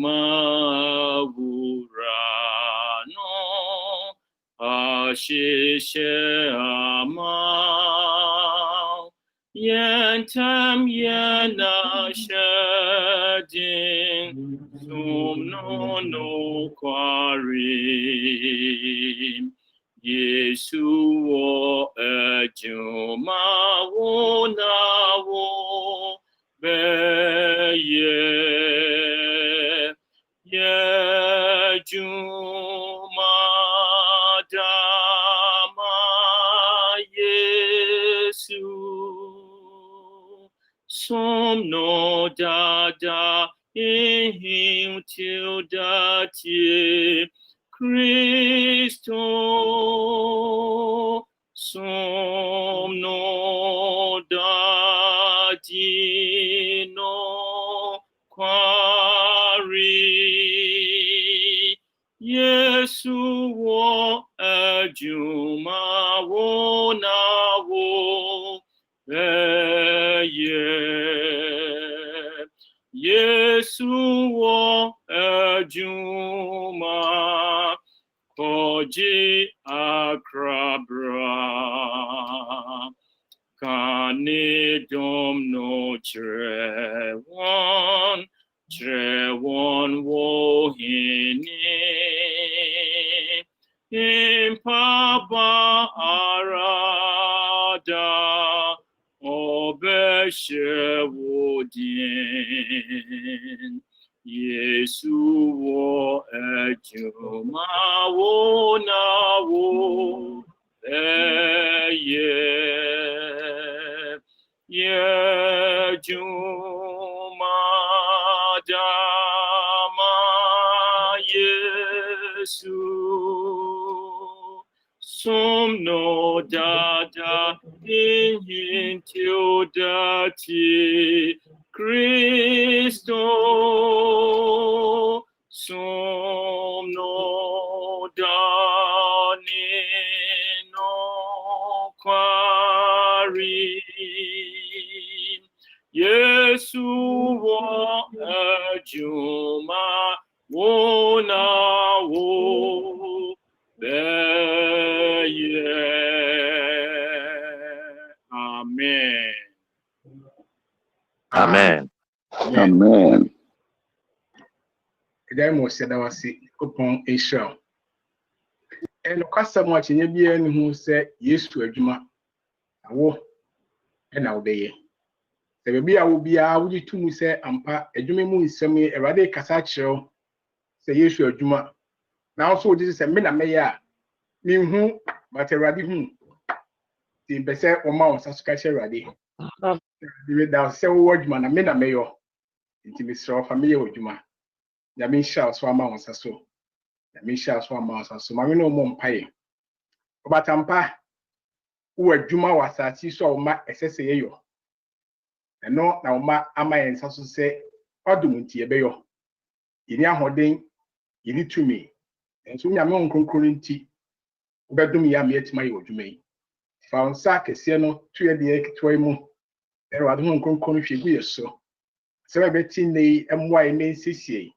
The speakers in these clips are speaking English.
Jumawurano Ashishamal Yentam Yena Shadin Sumno no Kwarim Yesu wo Jumawo nawo Beye Juma Dama Yesu Somno dada in him till that year Christo somno dadino quari Yesu wo ajuma wo na wo Yesu wo ajuma koji akrabra kane domno trewon wo hini impaba arada obeshewodin Yesu wo ejuma wo na wo juma dama Yesu somno dada in till dati Christo somno dani no quari Yesu wo ajuma wo na wo beye. Amen. Amen. Amen. Today mo said I was kupon Israel. And kwasa mo chenye bia ni hu se Yesu adwuma awo e na obeye. Se be bia wo bia wo di tumu se ampa adwuma mu nsem e Ewrade kasa kyerɛw se Yesu adwuma. Na so di se me na meye a me hu but Ewrade hu. Ti be se o ma won saso ka kyerɛ Ewrade. Di da se wo adwuma na me na meyo. Nti me sro family adwuma. Ya me sha so ama won saso. Ya me sha so ama won saso. Ma me no mo mpae. Obatampa wo adwuma wasati so o ma esese yeyo. Eno na o ma ama yen saso se odum nti ebeyo. Yini ahoden yini tumi. Enso nyame onkonkron nti obedum ya me etima ye odwuma yi. Fa onsa kese no tuye de ekitwa mu. Ero adu onkonkron hwegu yeso. Se be beti nei emwa ye mensisie.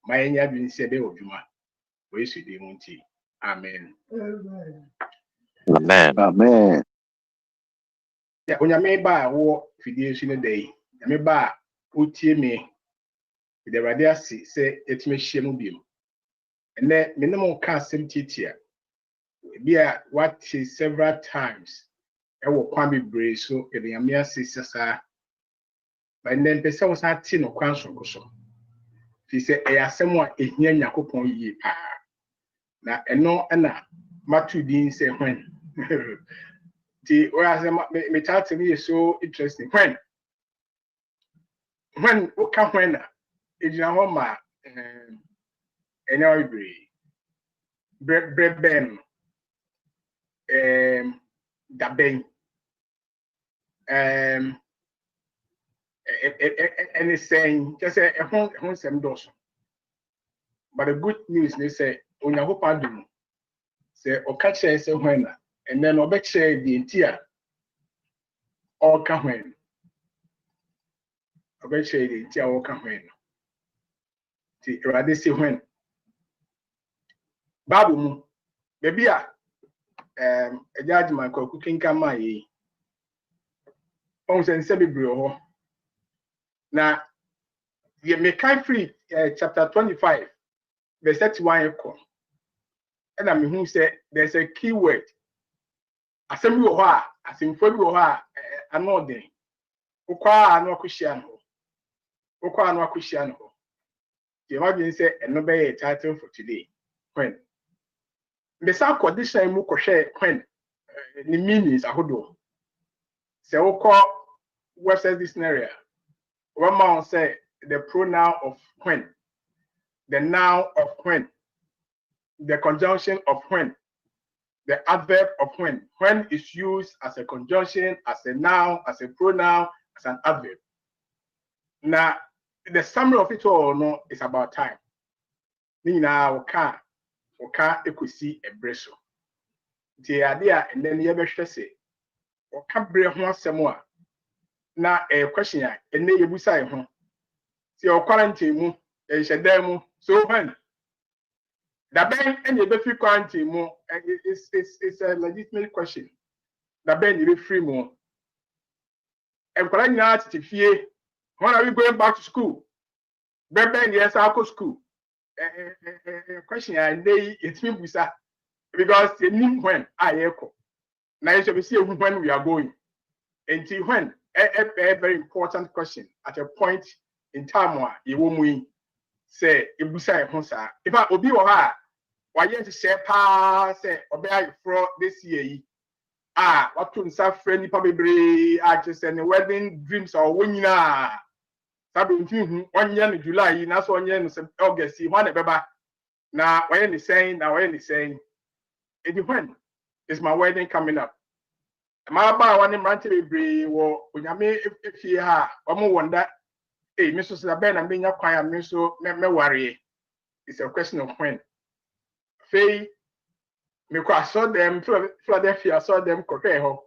Ma yenya bi nse be odwuma. Wo Yesu de mu nti. Amen. Amen. Amen. Ya onyame ba wo fidie nsu ne dai. Nyame ba otie me. De Ewrade ase se etime hye mu biem. Ene me ne mo ka asem titia. Bia what several times. E wo kwan bebre so e nyame ase sesa. Ba nden pese wo sa ti no kwan so so. Fi se e asem a ehia Yakobon yie pa. Na eno na matu din se hwen. The me chat me is so interesting. When okay when ejina ho ma enyo breben daben and it's saying just a hon sem dos. But the good news they say onya ho padum say okache say when and then obeche the entire all can when obeche the entire all can when ti Awurade say when Bible mu baby a ejaji man ko kukinka ma yi on se bebre ho na ye make free chapter 25 verse 31 ko and I mean who say there's a key word assembly ho a asemfo bi ho a ano den ukwa anu akohia no the imagine say eno be a title for today when the sound condition mu kohwe when the meanings ahodo say ukọ Webster's dictionary one man say the pronoun of when, the noun of when, the conjunction of when, the adverb of when is used as a conjunction, as a noun, as a pronoun, as an adverb. Now, the summary of it all no is about time. Nina oka ekusi ebreso. The idea and then you ever say oka bre ho asemo a na question a ene yebusa ho. See your quarantine mu shedem so when the bank and you be quarantine mu it's a legitimate question. The bank you be free mu. And kwara nyina tete fie. When are we going back to school? Ben yes I go school. Question and they it's me busa because you knew when I echo. Now you should see when we are going. Until when a very important question at a point in time where you won't say ibusa honsa. If I obi wa ha why to say pa say obi for this year what to say friend probably just and wedding dreams or winina. Sabi 1 year in July na so 1 year in August one beba na when is saying it when is my wedding coming up. My ba one branch be wo onyame efie ha omo wonder me so say ben na me nya kwan me so me worry. It's a question of when. Fei me kwa saw them Philadelphia saw them kokwe ho.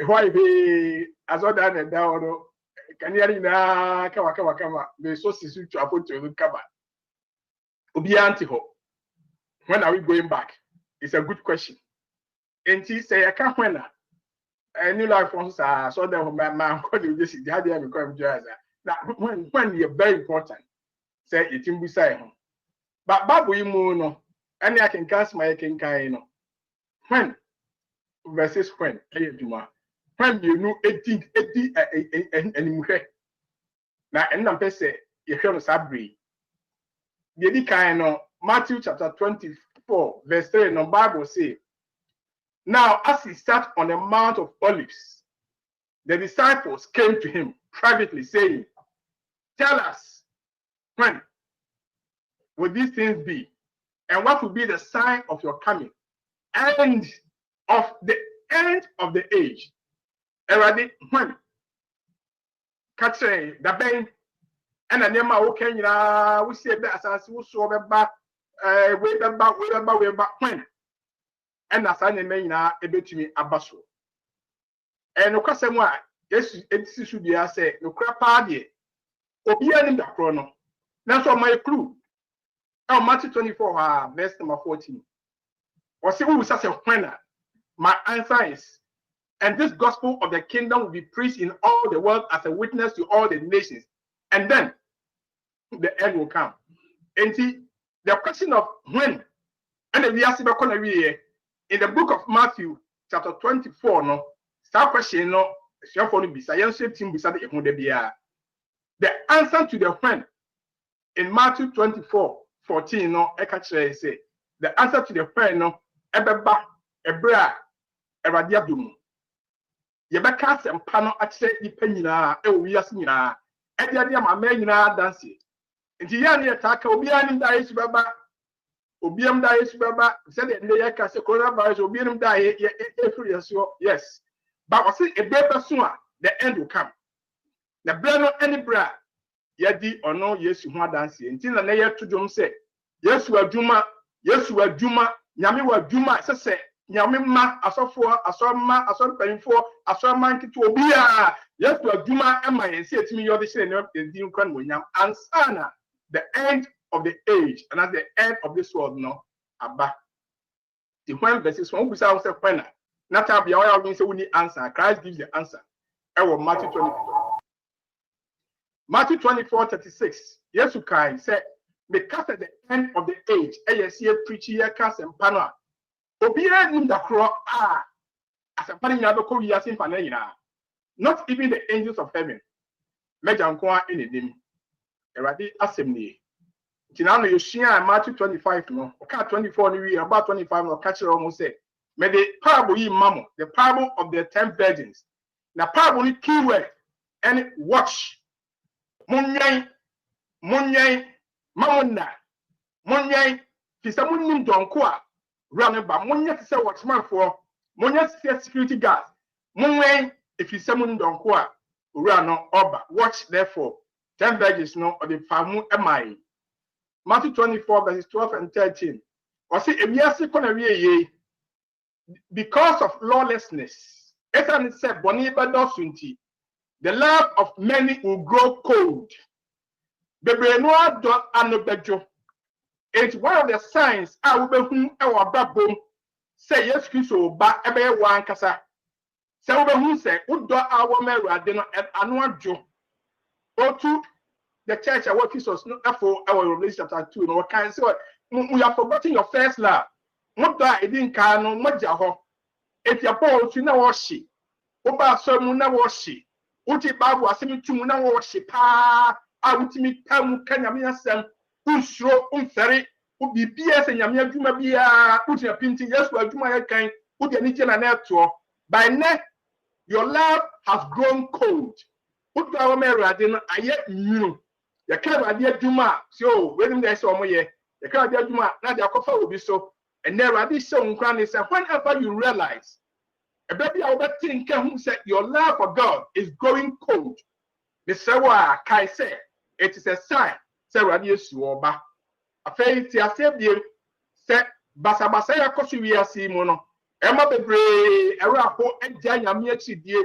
Why be as other than that can you na kama me so sisu to apoto kama. Obi anti ho. When are we going back? It's a good question. And he say I can't when a new life ones are so that my man called you this how they become jazz. Now when you're very important, say it in beside him. But Babu you no, and I can cast my king no. When versus when you know 80 and now and I'm say you hear Sabri. The kind Matthew chapter 24, verse 3 no Bible say. Now, as he sat on the Mount of Olives, the disciples came to him privately, saying, "Tell us, when will these things be? And what will be the sign of your coming and of the end of the age?" Already, when? Catching the bank and the name of Kenya, we say that as we saw back, way back, when? And as I name na ebetumi abaso and no kwasem a yes etisi su bia say no kra pa de obi ani da kro no na so my clue now Matthew 24 verse number 14 or say who say when my answer is, and this gospel of the kingdom will be preached in all the world as a witness to all the nations, and then the end will come. And see the question of when and we ask about in the book of Matthew, chapter 24, no, start question no, the answer to the when in Matthew 24:14, no, say the answer to the when no, ebeba, ebra, eradiadum. Yebeka sem pano actually dependina, we are seeing Edia my men dance. And the young attack will be an dice baba. Obiam die is baba said the yaka se coronavirus obiam die yes. But I say a better sooner the end will come. The brand of any bra yadi or no yes you want dance until the layer to John say yes we are Juma, Yami wa Juma say Yami ma asofo asoma asom penfo asoma nkitu obia yes we are Juma and my say to me you're the same the din kwan wonyam ansana the end of the age and at the end of this world no aba. The when verses 1 say when not have you say we need answer. Christ gives the answer. Matthew 24. Matthew 24:36. Yes, you can say because at the end of the age, yes, here preaching here cast and panel. Obia in the cross as a panel not even the angels of heaven. Mejankwa in the name. Eradi assembly. Tinano you share Matthew 25 no. Okay, 24 we about 25 no catch almost say. May the parable ye mamo, the parable of the 10 virgins. Na parable ni keyword and watch. Munyai mamona. Munyai kisa munim donko a run ba munya to say watchman for munya security guard. Munyai if you say munim donko a run no oba. Watch therefore 10 virgins no or the famu emai. Matthew 24 verses 12 and 13. Or say ebiase kona ye because of lawlessness. Ethan said boniba dosunti. The love of many will grow cold. Bebrenoa do anobejo. It's one of the signs I will be whom our babum say yes, Christo ba ebe one kasa. Say over who say, would do our meradino and annual jo. Go to the church, our Christos, no for our Revelation chapter 2. No, can say we have forgotten your first love. Not that it didn't can no majaho. If your balls, you know what she. Oba so muna washi. Uti babu asemi tu muna washi pa. A utimi tamu kanyami asem. Unsro umferi. Ubi BS and Yamia Juma Bia. Uti a painting. Yes, well, Juma kind. Uti a niche and network. By net, your love has grown cold. Uti our meradin. I yet knew. The kind of idea Juma. So when there's some way. The kind of idea Juma. Now the coffee will be so. And there are these so is whenever you realize. A baby I would think who said your love for God is growing cold. The Sawa Kai said it is a sign. Say radio suoba. A faith ya said you said Basabasaya Kosuya Simono. Emma Bebre, a rapo, and Yamiachi dear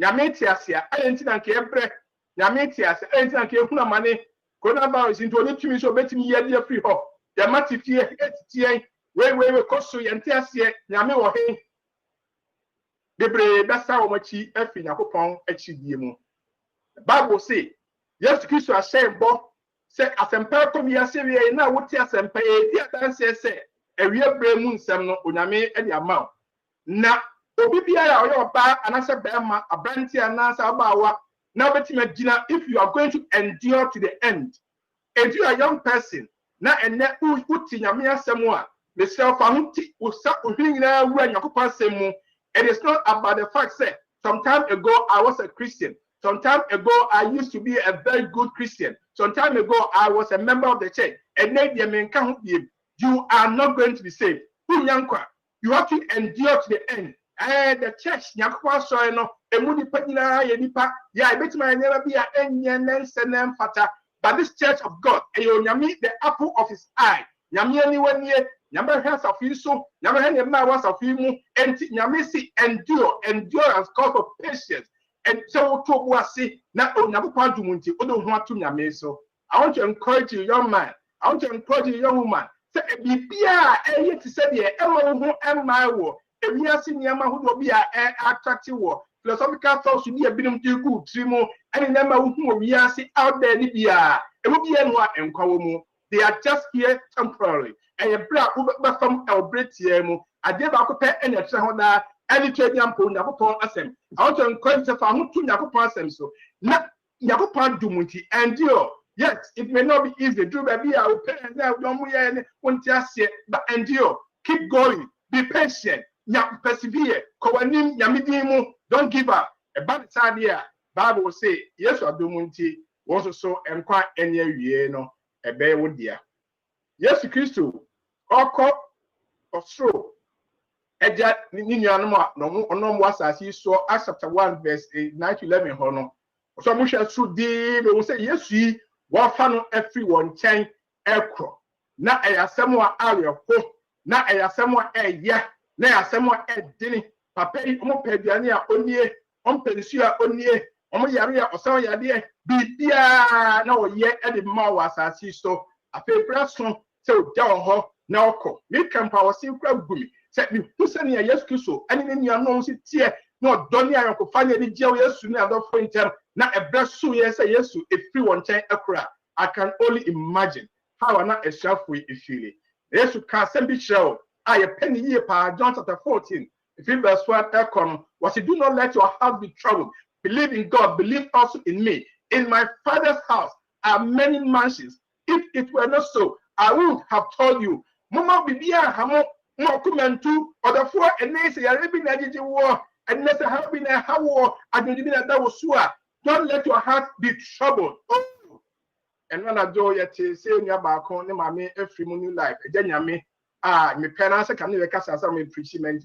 Yametiasia, I ain't and Kebre, Yametias, ain't and Kepuna money. Coronavirus into a little so betting ye dear free hop. Yamati fear, where Kosu and Tiasia, Yami or hey. Bebre basa omachi efi Yakopon echidie mu. The Bible say, yes Christ has said bo say asempa kom yase we na wote asempa e dia dan say ewie bre mu nsem no onyame e dia ma. Na obi bia ya oye oba anase bema abranti anase abawa na betima gina if you are going to endure to the end. If you are a young person na enne uti nyame asem a myself ahuti usa uhina wura Yakopon asem mu. It is not about the fact that some time ago I was a Christian. Some time ago I used to be a very good Christian. Some time ago I was a member of the church. And then you are not going to be saved. You have to endure to the end. And the church, but this church of God, the apple of his eye. Nyame has of you so, Nyame has a was of you, and Nyame see endurance, cause of patience, and so to was see, not on Nabupan to Munti, or don't want to Nyame so. I want to encourage you, young man. I want to encourage you, young woman. Say, be to say, the Elo and my war, if we are seeing Yama who will be an attractive war, philosophical thoughts should be a bit of good, Trimo, and number who we are see out there, it will be and Kawomo. They are just here temporarily. And a black over from our British, I gave up a pet and a Sahoda, and the trading upon Yapon Assem. I want to encourage the farm to Yapon Assem. So, not Yapon Dumuti, and you. Yes, it may not be easy. Do baby, I will pay and now don't we want to say, but endure. Keep going. Be patient. Persevere. Kowanim Yamidimu. Don't give up. A bad idea. Bible will say, yes, or Dumuti was so and quite any year, no, a bear would dear. Yes, Christo. Oko osro eja ni anuma no onom wasasi so Acts chapter 1 verse 9 to 11 ho no so mo hwe so de we say yesu wa fa no everyone chen ekro na eyasem a areko na eyasem a eya na eyasem a edini papa yi mo paduane a onie on pensu a onie Omo yare or so yade bibia na oye e de ma wa asase so afebra so so ja ho na oko me campa wo sin kra gumi se me husa ne Yesu Kristo ani ne nua no si tie na odoni ayonko fa ne de je Yesu ne adofo inter na ebra so ye se Yesu efiri won chen ekura. I can only imagine how ana eshafu ifili Yesu ka sembi shell I penny ye pa John chapter 14 if you verse 1 ekon was do not let your heart be troubled. Believe in God, believe also in me. In my Father's house are many mansions. If it were not so, I would have told you. Mama bibia hamo mokumentu or the four and they say living a war and never have been a how and you been that was sure. Don't let your heart be troubled. Oh. And when I do yet say in your balcony, mammy, every new life, me my parents can never cast as some preachment.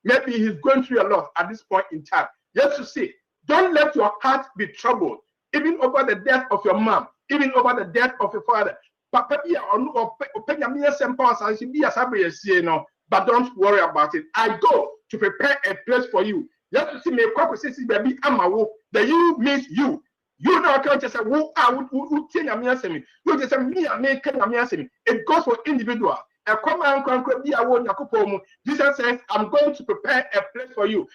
Maybe he's going through a lot at this point in time. Just to say, don't let your heart be troubled, even over the death of your mom, even over the death of your father. But don't worry about it. I go to prepare a place for you. Just to see me, baby, the you means you. You know, I can't just say, who you just say, me, I make it goes for individual. Jesus says, I'm going to prepare a place for you.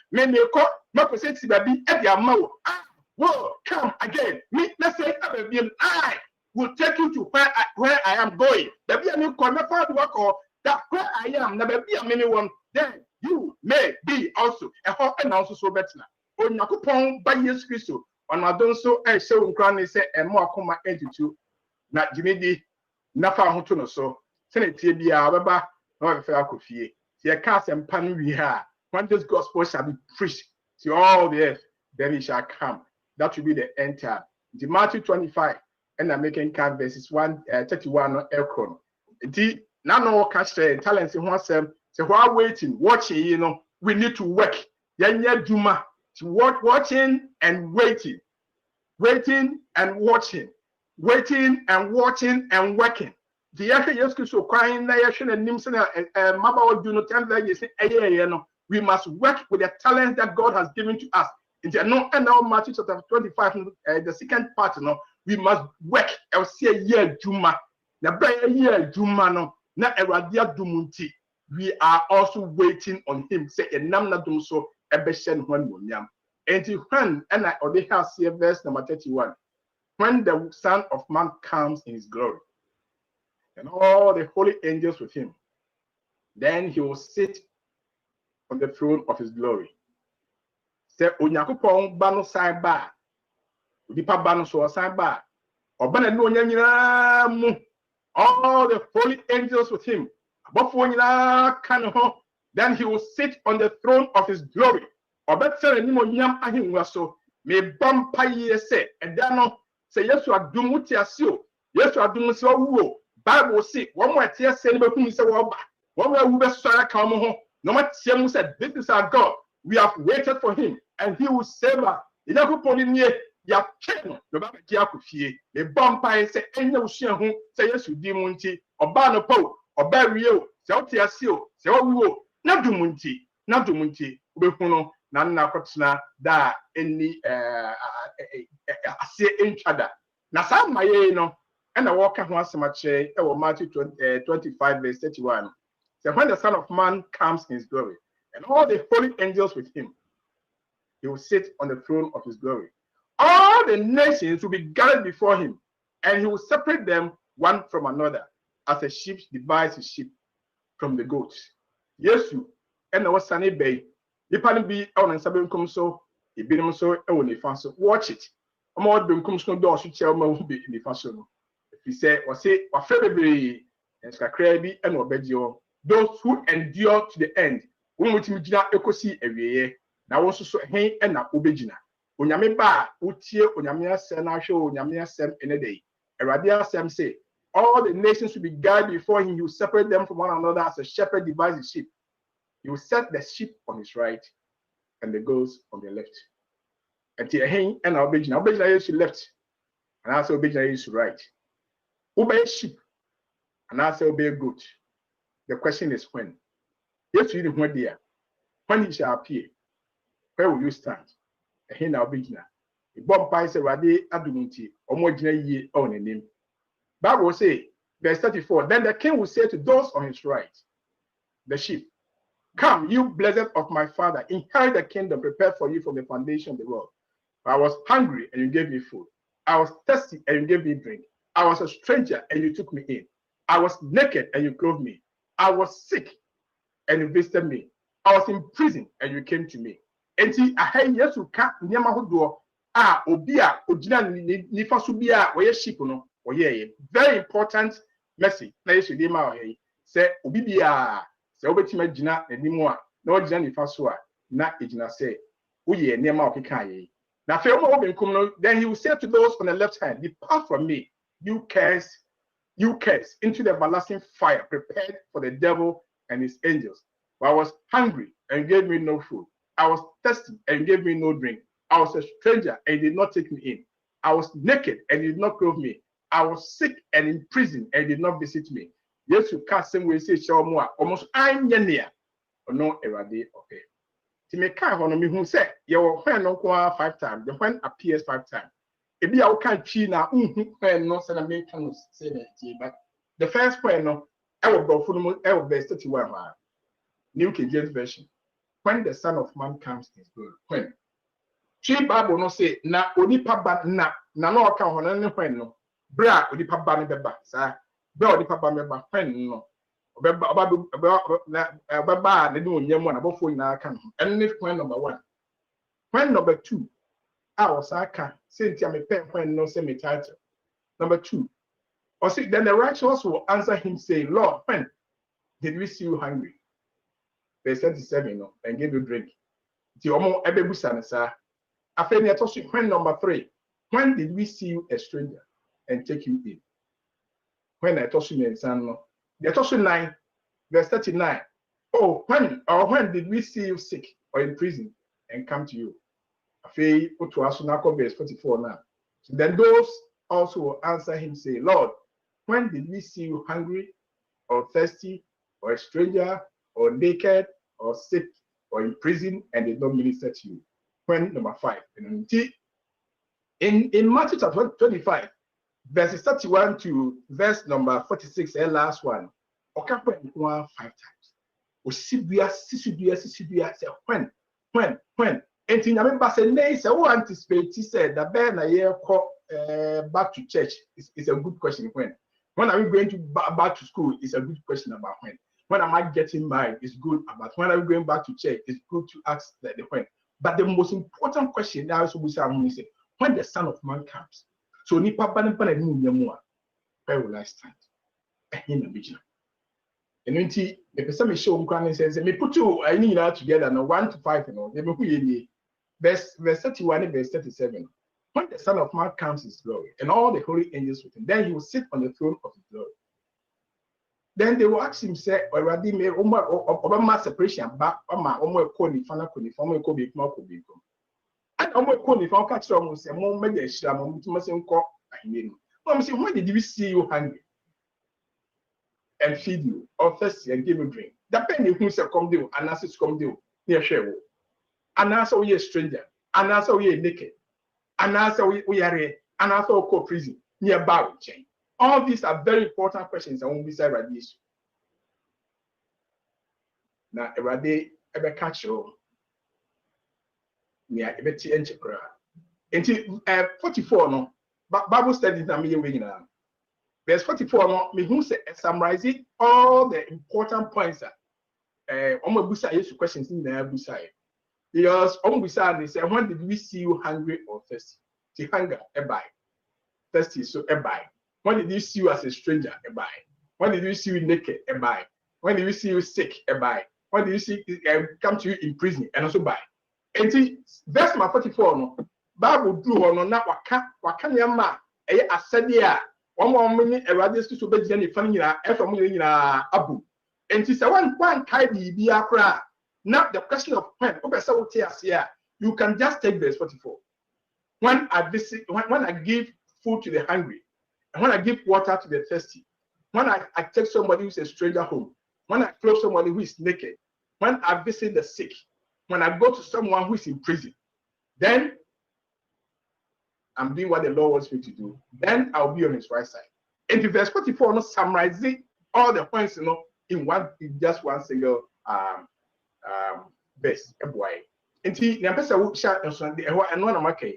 Come again. Me, let's say, I will take you to where I am going. That where I am, then you may be also a whole and also so better. On Yakupon by Jesus Christ, on my don so a show crown say and more come into na Jimmy Nafa Hotuno so. Senate be our no fair could fee. See a cast and pan we have. When this gospel shall be preached to all the earth, then it shall come. That will be the end time. The Matthew 25 and I'm making card verses 131 on Elcron. The nano catch talents in one sem. So while waiting, watching, we need to work. Yanya Juma to watching and waiting. Waiting and watching. Waiting and watching and working. The Yaka Yesu so crying nation and Nimson and Maba do not tell that we must work with the talent that God has given to us. In the no and now Matthew chapter 25, the second part, we must work. I'll see a year Juma. The bear year Juma no na eradia dumunti. We are also waiting on him. Say a namna dum so ebeshen when munyam. And when and I already have see verse number 31. When the Son of Man comes in his glory. And all the holy angels with him. Then he will sit on the throne of his glory. Say Onyakupon bano saiba. Udipa bano so saiba. Obana no nyanyina mu. All the holy angels with him. Then he will sit on the throne of his glory. Obetse ni mo nyam ahinwa so. Me bampa yese. Edano say yesu adum wuti asio. Yesu adum se owo. Bible say, one more tear send me say one more we better come home. No matter said, this is our God. We have waited for him, and he will save us. In a good point, ya chen, the Baba Giacufie, the bumpire say, and no share who say yes, you demonti, or Bano Po, or Barrio, Sautia Seal, Sao, not Dumunti, Ubefuno, Nana Cotsna, da any say each other. Now, some my and I walk once much Matthew 25, verse 31. So when the Son of Man comes in his glory, and all the holy angels with him, he will sit on the throne of his glory. All the nations will be gathered before him, and he will separate them one from another, as a sheep divides his sheep from the goats. Yes, you and the Sunny Bay. You can be on and Sabin come so, he be so, only fancy. Watch it. I'm all doing come so doors to tell me be in the fashion. He said, or say, or February, and Scraby and Obedio, those who endure to the end, when we meet Ecosi every year, now also so hey and na Obegina. Onyame ba, Utie, Onyamia Sen, I show Onyamia Sem in a day. A Radia Sem say, all the nations will be guided before him, you separate them from one another as a shepherd divides his sheep. You will set the sheep on his right and the goats on the left. And hey and Obegina is left, and also Obegina is right. Obey sheep and I say obey goat. The question is when. Yes, you know dear. When he shall appear, where will you stand? A hen now beginner. Bob Pai say Rade Adumunti, Omojina ye on a name. Bible say, verse 34, then the king will say to those on his right, the sheep, come, you blessed of my father, inherit the kingdom prepared for you from the foundation of the world. I was hungry and you gave me food. I was thirsty and you gave me drink. I was a stranger and you took me in. I was naked and you clothed me. I was sick and you visited me. I was in prison and you came to me. And see, I had yes to cut Niamahudo. Obia, Ojina Nifa Subia, where sheep no, or ye. Very important message. Now you should say, Obibia, say, Obetima Jina, and Nimua, no Jani Fasua, not Ejina say, Uye, Nema Pikaye. Now, then he will say to those on the left hand, depart from me, you curse, into the everlasting fire prepared for the devil and his angels. For I was hungry and you gave me no food. I was thirsty and you gave me no drink. I was a stranger and you did not take me in. I was naked and you did not clothe me. I was sick and in prison and you did not visit me. Yes, you can't say we say show more almost I'm near or no erade okay. To make kind of me who said you when no 5 times, the when appears 5 times. If you can't cheat now, when no send a make say that, but the first point no, I will go for the verse 31. New King James Version. When the Son of Man comes is good. When Chi Bible no say na onipa ba na no aka hono ne when no bra onipa ba ne beba sa bra onipa ba meba when no obeba ne do nyam na bofo nyina aka no enne when number 1 when number 2 was aka say ntia me pen when no say me title number 2 or see then the righteous will answer him saying, Lord, when did we see you hungry? Verse 37 no and give you drink ti omo ebebusa ne sa. When number 3, when did we see you a stranger and take you in? When I told you son, the told 9, verse 39. Oh, when did we see you sick or in prison and come to you? Verse 44 now. So then those also will answer him, say, Lord, when did we see you hungry or thirsty or a stranger or naked or sick or in prison and did not minister to you? When number 5. In Matthew chapter 25, verses 31 to verse number 46, and last one, Okapo 5 times. Osibia, Sisibia, say when. And in Amemba say, nay, say, who anticipate, he said, the bear na year call back to church is a good question. When are we going to back to school? Is a good question about when. When am I getting married? Is good about when are we going back to church? It's good to ask the when. But the most important question now is when the Son of Man comes. So nipa banebana ni nyamua, where will I stand? In the vision. And when the person me show nkwan says me put you I need together now 1 to 5 you know. They me who ye verse 31 and verse 37. When the Son of Man comes in his glory and all the holy angels with him, then he will sit on the throne of his glory. Then they will ask him, say, already made Obama separation back Oma Koni Fana Koni Fama Kobi Mako Biko. And Oma Koni Fana catch almost a moment they sham to Masin Cock. I mean, when did we see you hungry and feed you or thirsty and give you drink? The penny who shall come do, and as it's come do near Shewo. And also we a stranger, and also we are naked, and also we are and also co prison near Bowie chain. All these are very important questions. I won't be said right this. Now, every day, I catch you. Yeah, I bet you until 44 no. Bible studies na me way now. Verse 44 no. Me who say summarizing all the important points. Omo busa yes questions in there busa. Because omo busa they say when did we see you hungry or thirsty? The hunger buy. Thirsty so buy. When did you see you as a stranger? Buy. When did you see you naked? Buy. When did you see you sick? Buy. When did you see come to you in prison and also buy? And see, verse 44 no. Bible do on na waka nyama eye asade a one many erade so be gina ni fan nyina e from nyina abu. And see one kai bi akra. Now the question of when obesa wo tie ase you can just take verse 44. When I give food to the hungry, and when I give water to the thirsty, when I take somebody who's a stranger home, when I clothe somebody who is naked, when I visit the sick, when I go to someone who is in prison, then I'm doing what the Lord wants me to do, then I'll be on his right side. And verse 44, no, summarizing all the points, in just one single verse. And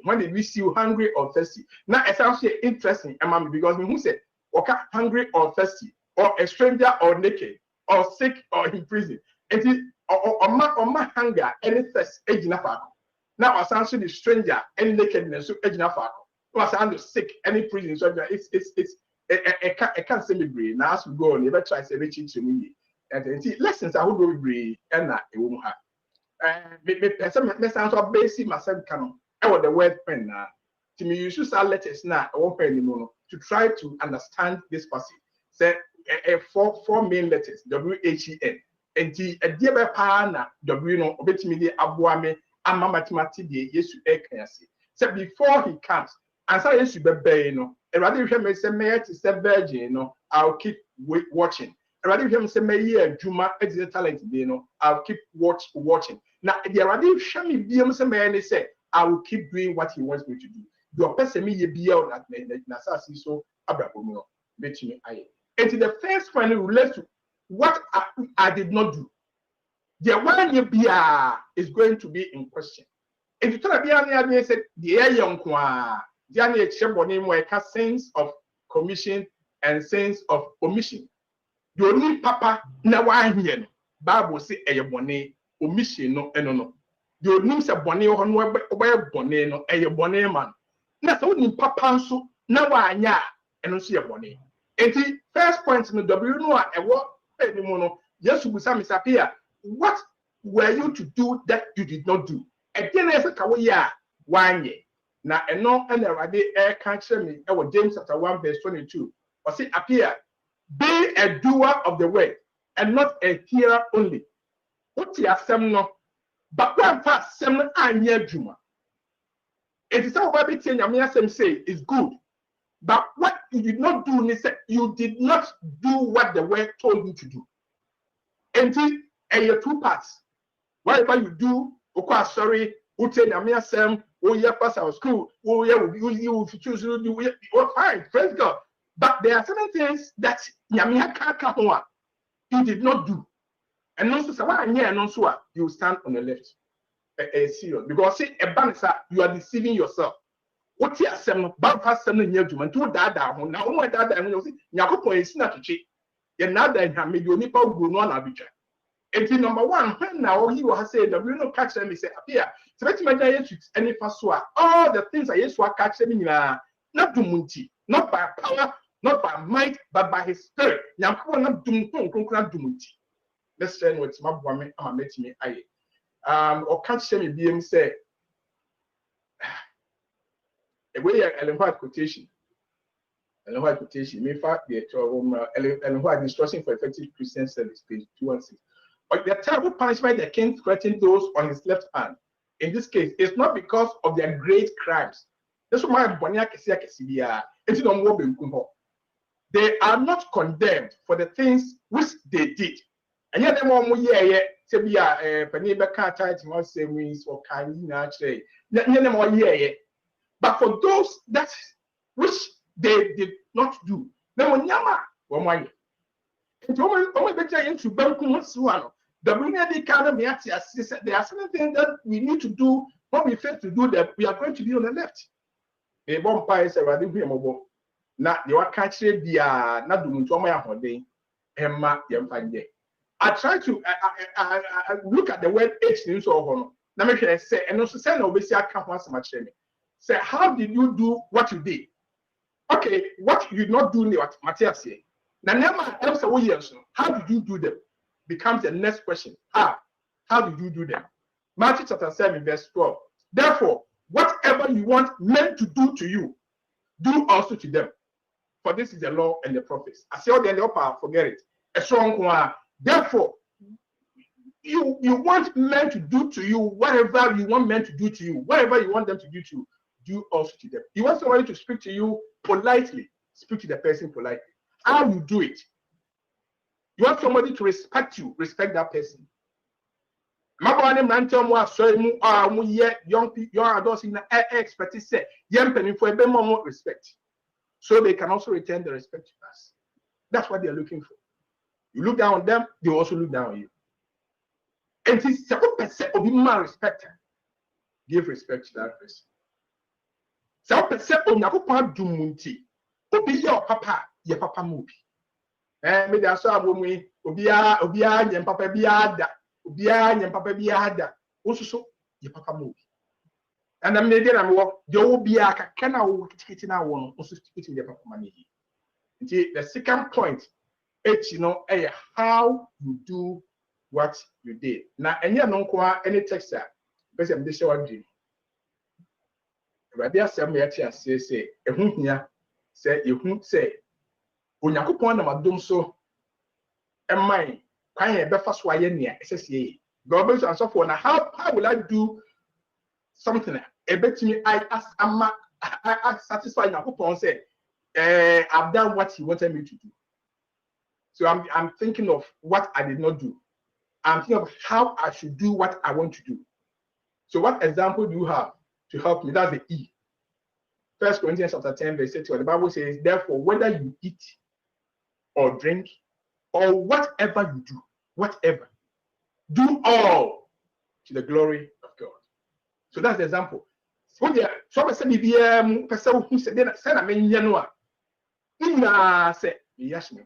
when did we see you hungry or thirsty? Now it's actually interesting, because who said, okay, hungry or thirsty, or a stranger or naked, or sick or in prison. And or my hunger, any thirst, age enough. Now I sound the stranger, any nakedness, so age enough. I sound sick, any prison. So it's I can't say me brave. Now as we go on, never try to say reaching to me. And see lessons I will go brave and that it won't have. Me sound so basic myself canon. I want the word pen now. To me, you should start letters now. I won't pen anymore to try to understand this passage. Say four main letters WHEN. And a dear partner W no obey me the abuame and mathematics the yes to say before he comes and say yes to be no and rather him say me to say virgin no I'll keep watching. Rather him say me here Juma is the talent no I'll keep watching. Now the rather show me be say me say I will keep doing what he wants me to do. Your person me be out that na so abrabo no bet me aye. And the first one relates to what I did not do. The one you be is going to be in question. If you tell me, said the air young the sense of commission and sense of omission. You only papa now one here. Bible say a bonnet omission no no. You only say bonnet or no bonnet no a bonnet man. Now so in papa so now one ya and no see a bonnet. And the first point in the W no a what anymore. Yes, we say Miss what were you to do that you did not do? Again, as a kawaya 1 year. Now, and no, and the air can't me. Our James chapter 1, verse 22. Or say, appear, be a doer of the word and not a hearer only. What you have no, but one past some and near Juma. It is how Bible say is good. But what you did not do, you did not do what the word told you to do. And your two parts. Whatever you do, sorry, who tell me some, pass our school, you choose to do, fine, praise God. But there are certain things that you did not do. And also, you stand on the left. Serious. Because see, a banner, you are deceiving yourself. What you are saying, bypass something near you, and to that down. Now, what that I will see, Yakopo is not to cheat. You're not that you made your nipple go on arbiter. And number one, when now he will say, the real catch them, he said, appear. So let's imagine any pasua. All the things I used to catch them in not to munti, not by power, not by might, but by his spirit. Yakopo not doom, not do munti. Let's say what's my woman, I'm a me or catch them in BM say, a way Ellen White quotation. Ellen White quotation, in fact, the Ellen White instruction for effective Christian service, page 216. But the terrible punishment that king threatened those on his left hand, in this case, is not because of their great crimes. That's why they are not condemned for the things which they did. And yet, but for those that which they did not do, there are certain things that we need to do. When we fail to do that, we are going to be on the left. The vampire is already mobile. Now, you are catching the not doing to my holiday. I try to look at the word H in so on. Now, make sure I say, and also say, no, basically, I can't want so much. Say, how did you do what you did? Okay, what you did not do, what Matthias said. Now, never else, how did you do them? Becomes the next question. How did you do them? Matthew chapter 7, verse 12. Therefore, whatever you want men to do to you, do also to them. For this is the law and the prophets. I say all the upper, forget it. A strong one. Therefore, you want men to do to you whatever you want men to do to you, whatever you want them to do to you, do also to them. You want somebody to speak to you politely, speak to the person politely. How you do it? You want somebody to respect you, respect that person. Mabani Mantom was so young adults in expect say, young penny for a more respect. So they can also return the respect to us. That's what they're looking for. You look down on them, they also look down on you. And it's 7% of human respect. Give respect to that person. 7% of Nakupa Dumunti. Obi your papa, your papa movie. Maybe I saw a woman, Obia, and Papa Biada, Obia, and Papa Biada. Also, your papa movie. And I'm the will be a can I take it now one, also speaking the papa money. The second point, it's how you do what you did. Now, any any text, person this show dream. Rabia Samuel say, a whom here say, you whom say, when you could na madum so, and mine, crying a breakfast why near SSA. Government and so forth. Now, how will I do something? A bet me, I satisfy your coupon say, I've done what he wanted me to do. So I'm thinking of what I did not do. I'm thinking of how I should do what I want to do. So what example do you have to help me? That's the E. 1 Corinthians chapter 10, verse 8. The Bible says, therefore, whether you eat or drink or whatever you do, whatever, do all to the glory of God. So that's the example. So yeah, so I said, person who said, "Send a man, Yanua." Say, "Yes, me."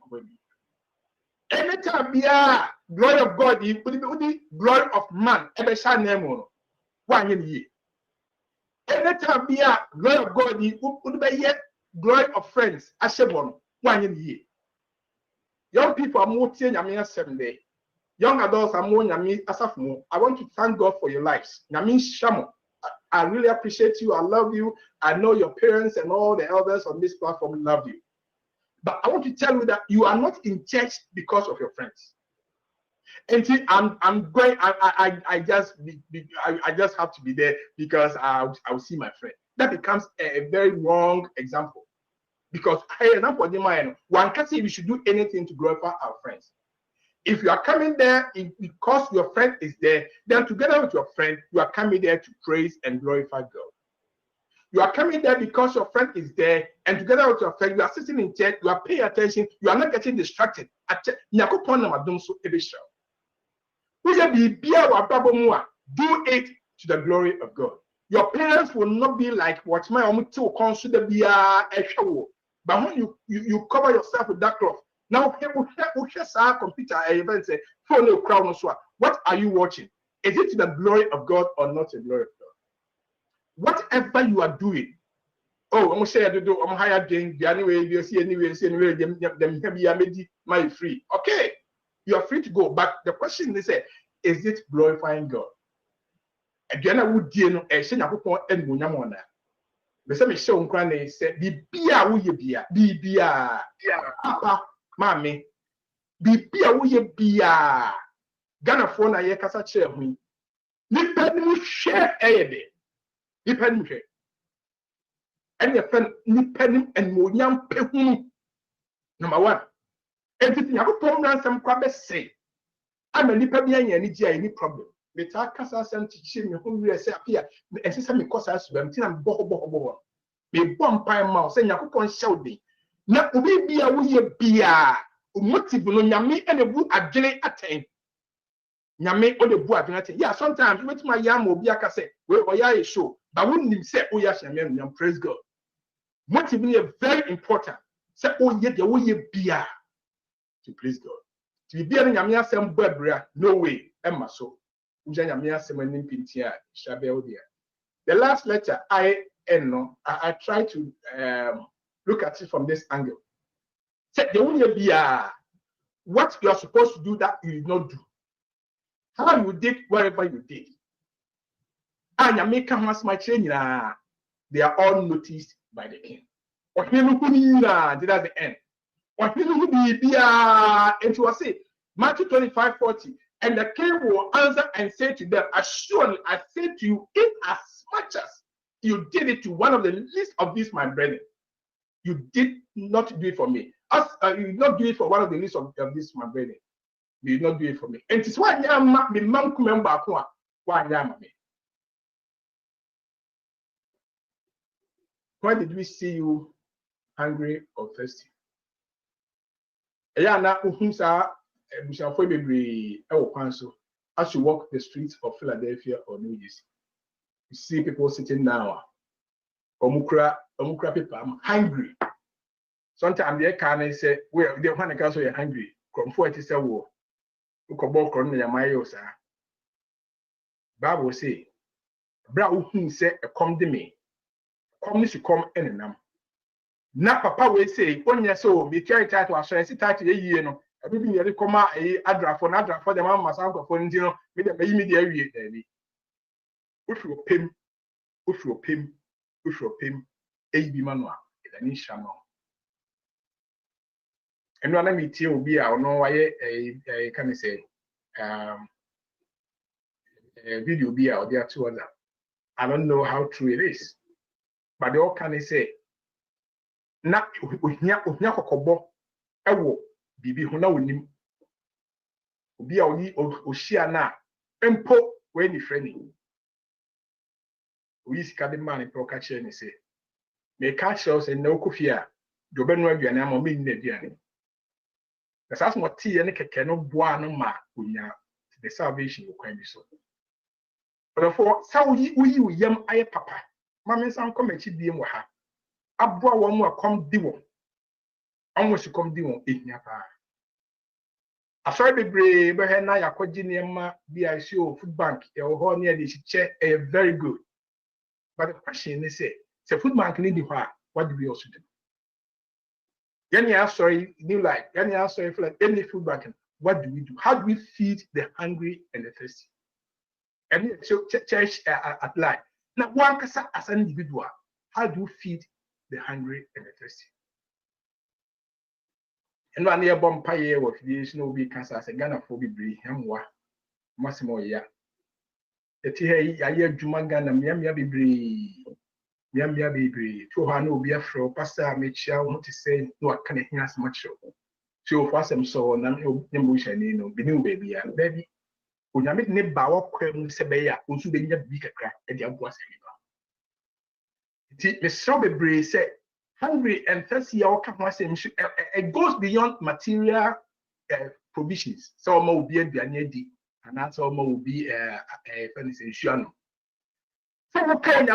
Anytime, yeah, glory of God, the glory of man, ever shall name one year. Anytime, yeah, glory of God, the glory of friends, Ashebon, 1 year. Young people are more 10 7 days. Young adults are more asafmo. I want to thank God for your lives. Yamin Shamo. I really appreciate you. I love you. I know your parents and all the elders on this platform love you. But I want to tell you that you are not in church because of your friends. And see, I'm going. I just have to be there because I'll see my friend. That becomes a very wrong example. Because one can't say we should do anything to glorify our friends. If you are coming there because your friend is there, then together with your friend, you are coming there to praise and glorify God. You are coming there because your friend is there, and together with your friend, you are sitting in church, you are paying attention, you are not getting distracted. Do it to the glory of God. Your parents will not be like what my consider be a show. But when you cover yourself with that cloth, now computer event say phone crown. What are you watching? Is it to the glory of God or not to the glory of God? Whatever you are doing, I'm gonna say I do. I'm higher doing anyway. You see anyway. Them my free. Okay, you are free to go. But the question is it glorifying God? Again, I would deal a sin of and Munyamona. The same show on said, be papa, mammy, be Ghana phone a year casa chair me. Nippenu share a day. Nippenu share. And your friend Nippenu and Munyam Pehunu. Number one. Everything I put on some crabbe say. I'm a Nippenu any problem. But I can't send teaching me whom you say appear. And since I'm because I swim, I'm boho. Me bomb pie mouse and Yakupon shouting. Now, we be a wee beer. Motive no yami and a book at Jenny attain. Yame or the book at yeah, sometimes with my yam will be a cassette, where I show, but wouldn't say, oh, yes, and praise God. Motive is very important. Say, oh, yet the way beer to praise God. To be bearing Yamia some brebra, no way, Emma so. The last letter, I try to look at it from this angle. Say the only be what you are supposed to do that you did not do. How you did wherever you did. And you make my training. They are all noticed by the king. That's the end. And to say Matthew 25:40. And the king will answer and say to them, surely I say to you, in as much as you did it to one of the least of these, my brethren, you did not do it for me. As you did not do it for one of the least of these, my brethren. may not do it for me. And it's why I'm the man come back one. Why am I? When did we see you hungry or thirsty? Yeah, now as you walk the streets of Philadelphia or New Jersey, you see people sitting down. Omukra people, I'm hungry. Sometimes they can say, well, they want to cancel you're hungry. Come for it is a war. You can walk on your mayosa. Bible say, Bra who say, come to me. Come to come in and na papa we say, onya so, be carry title as I see title ye no. I be near come a address for the mama sanko for Indino, with the immediate area. If you pim, a be manua, it an ishamo. And one of me will be our no way a can say a video be out there to other. I don't know how true it is, but they all can say. Na ohia kokobo ewo bibi ho na wonim obi a oni ohia na empo we ni freni oyi sika de man pro ka chere ni say me ka chere say na okofia do benu aduane ama me ni aduane na sas mo tie ne keke no boa no ma onya the salvation okwan bi so but for sa uyi uyam aye papa ma me san come echi biem wa ha abua won mu come di won almost come di won ehia pa asori bebre be he na yakogi niema BICO food bank e ho ne dey che very good, but the question is say food bank need the what do we also do? Yani asori new life, yani asori for like any food bank, what do we do? How do we feed the hungry and the thirsty? And church at life now one kasa as an individual, how do you feed the hungry and the thirsty? And one year bumpire of this no be cancer as a Ghana for be hemwa Massimo ya. The tea I hear Jumangana Miamia be to her no be a fro pastor make sure what to say no I can't hear as much so for some so none wish I know be new baby and baby when you make ne bawa kwem sebeya also be big crack at the abwas. The strawberry say hungry and thirsty it goes beyond material provisions. So will be a bianedi and that's all will be a furniture. So okay, we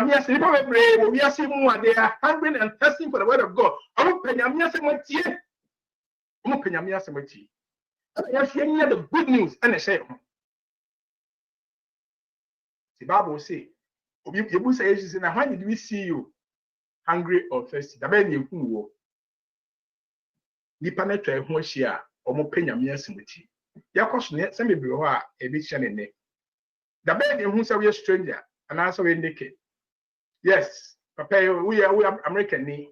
are seeing more they are hungry and thirsty for the word of God. I'm the good news and I say the Bible say you say when did we see you hungry or thirsty? The baby who nipa na twa ho hia omo panyame asemati yakoso ne se mebere ho a e bi hye ne ne the baby who say we are stranger and answer we naked. Yes papa we are American ni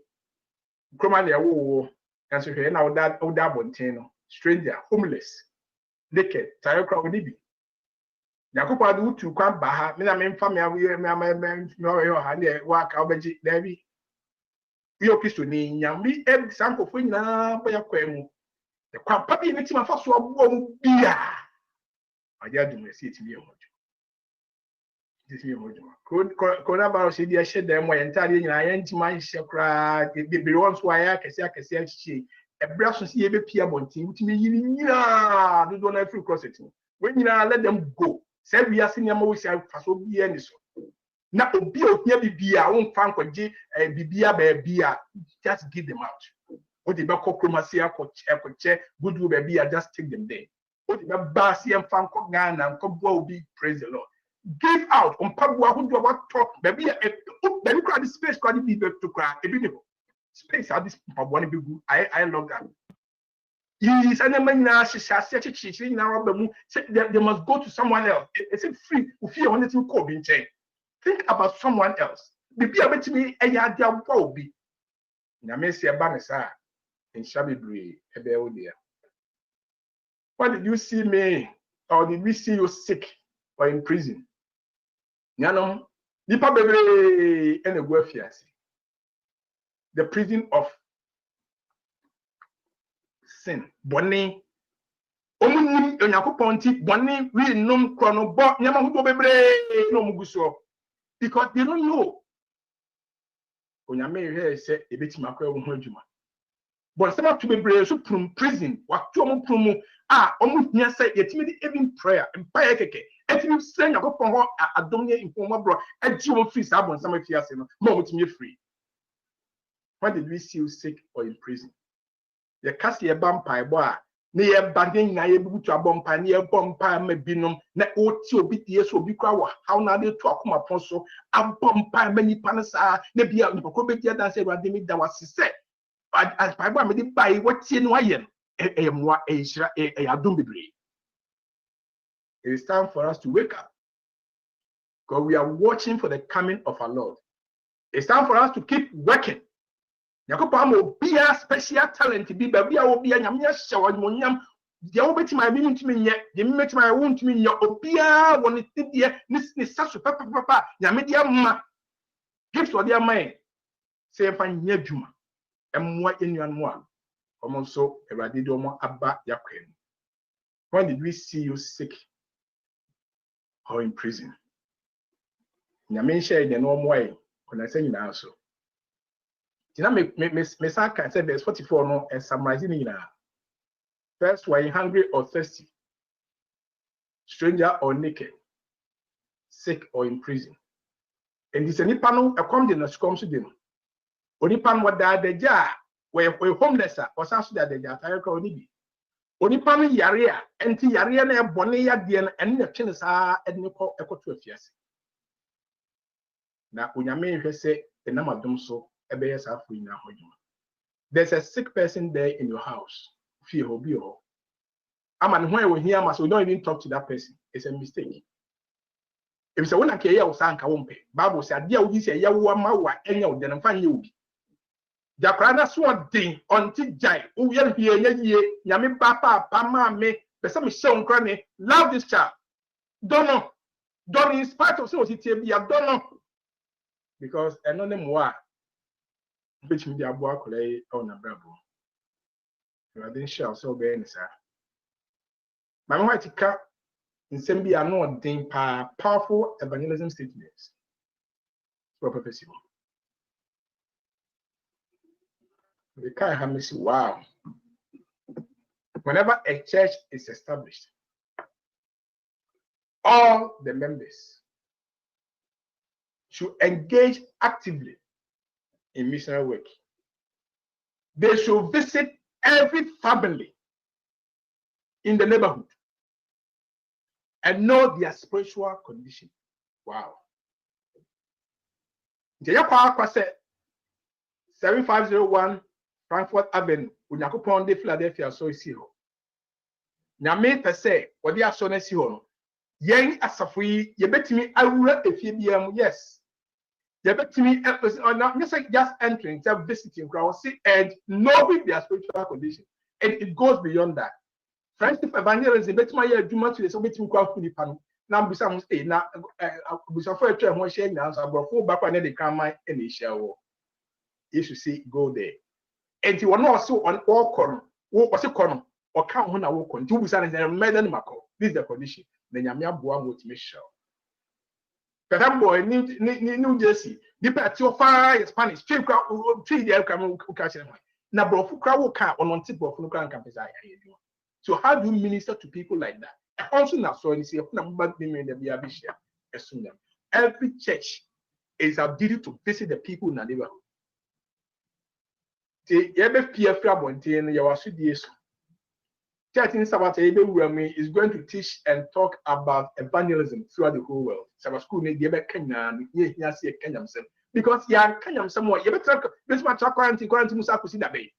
kroma na wo and so here na oda bonten no stranger homeless naked tayo kra oni bi yakopo adu utu kwan ba ha me na me mfa me awe me ha ne wa ka obeji davi yo Kristo ni nyame e sanko fo nyina ba yakwemu e kwa papi ni tima fa so abo mu bia aja dum esi etimi ehojo etimi ehojo ko na ba so dia hye dem wa yentare nyina ya ntima hye kra bibiri won so aya akese ahye ebra so se ye be pia bontin utimi yini nyina do na free crossing when nyina let them go say we are senior mo we say fa so bia ni so na obi ohia bibia won fa nkwaje bibia ba bia just give them out what the back kromasi akoche good will be just take them there what the basi em fa nkọ Ghana nkọ bo obi praise the Lord give out on pabua who do what talk baby baby crowd space crowd be to cry e be space how this pabua be good I love that. Yes, and then they must go to someone else. It's free. If you want to call think about someone else. Maybe I bet me a yard will be. Namesi Abanesa in Shabby Ebeldia. What did you see me? Or did we see you sick or in prison? Nano, Nipa Bebe and a Guafiasi. The prison of sin. Bonnie Omunim Onyankopɔn nti bɔne wi nom krono bo nyama ho bebre no muguso because they don't know. Onyame hwe se ebetima akwa wo ho adwuma. But some to bebre so from prison what to omo prum omo hia se yetimi di even prayer empire keke etimi se Nyankopɔn ho adomye informa bro agi wo free sa bon some fiase no ma omo timi free. When did we see you sick or in prison? Ye kasi ye bampa ebo a na ye bande nyina ye butu abompa na ye bompa ma binom na oti obi tie so obi kwa wa how na dey to akoma pon so abompa ma nipa na sa na bia nipa ko be dia dan se Awurade mi da wase se as Bible me dey buy what tie no aye emwa ehira adom bebre. It is time for us to wake up because we are watching for the coming of our Lord. It's time for us to keep working. Yakopa mo bia special talent bi ba bia wo bia nyame ahye wonyam dia wo betima bi ntumi nye de metima wo ntumi nye obia woni tidie ni saso papa nyame dia ma gifts o dia man se fa nya dwuma emwa enuan a omo so Awurade de omo aba yakwen. When did we see you sick or in prison? Nyame share de no omo ai kona se nyina so. Tina me say verse 44 no and summarizing it. First, were you hungry or thirsty, stranger or naked, sick or in prison? And this any panel a come in a scrum to them. Only pan what that the jar were homeless or something that the jar or nibi. Only panel yaria, anti yaria bonia dian and the chins are and echo to a fias. Now, when you may say the number of them so. There's a sick person there in your house. Fear be all. And when we hear us, we don't even talk to that person. It's a mistake. If it's a one care or sanka won't pay. Bible said, dear, we say, Yawa, any of them find you. The Prana swan thing until Jai, who yell here, Yami Papa, Pama, me, but some shown cranny, love this child. Don't know. Don't in spite of so it be a don't know. Because another moi. Which media work lay on a bravo. You are then shall so be any sir. My white cap in some be not thing powerful evangelism statements. Proper. We can't have me see wow. Whenever a church is established, all the members should engage actively in missionary work. They should visit every family in the neighborhood and know their spiritual condition. Wow. 7501 Frankfurt Avenue, Unyakopon de Philadelphia, so is here. Nyame per se, what they are so next year. Yang asafui, ye bet me, I will let a yes. You bet me not just entering, just visiting, and knowing their spiritual condition. And it goes beyond that. Friendship evangelism, bet my year, do much to the Soviet panel. Now, besides, now, before I try one share now, I brought full back on the camera and the show. You should see, go there. And you are not so on all corner, what's a corner, or count when I walk on 2 percent and medal Mako. This is the condition. Then Yamia Boa would make sure. But boy, New Jersey, the party of fire Spanish, 3 years come catch them. Now, Brofu crowd car on tip of Nukan campus. So, how do you minister to people like that? Also, now, so you see, every church is a duty to visit the people in the neighborhood. Church in Sabbath is going to teach and talk about evangelism throughout the whole world. Sabbath school need because somewhere you better this much quarantine musa kusi that bay.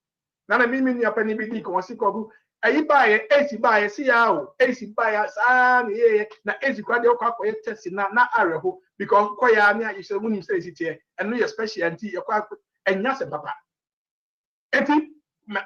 Nana mimi ni apani bidi ko wasi ko ayi buy AC buy see how AC buy san na AC kwa de kwa test na areho because kwa ya na you say munim say sit and no especially anti e kwa enya se papa. Eti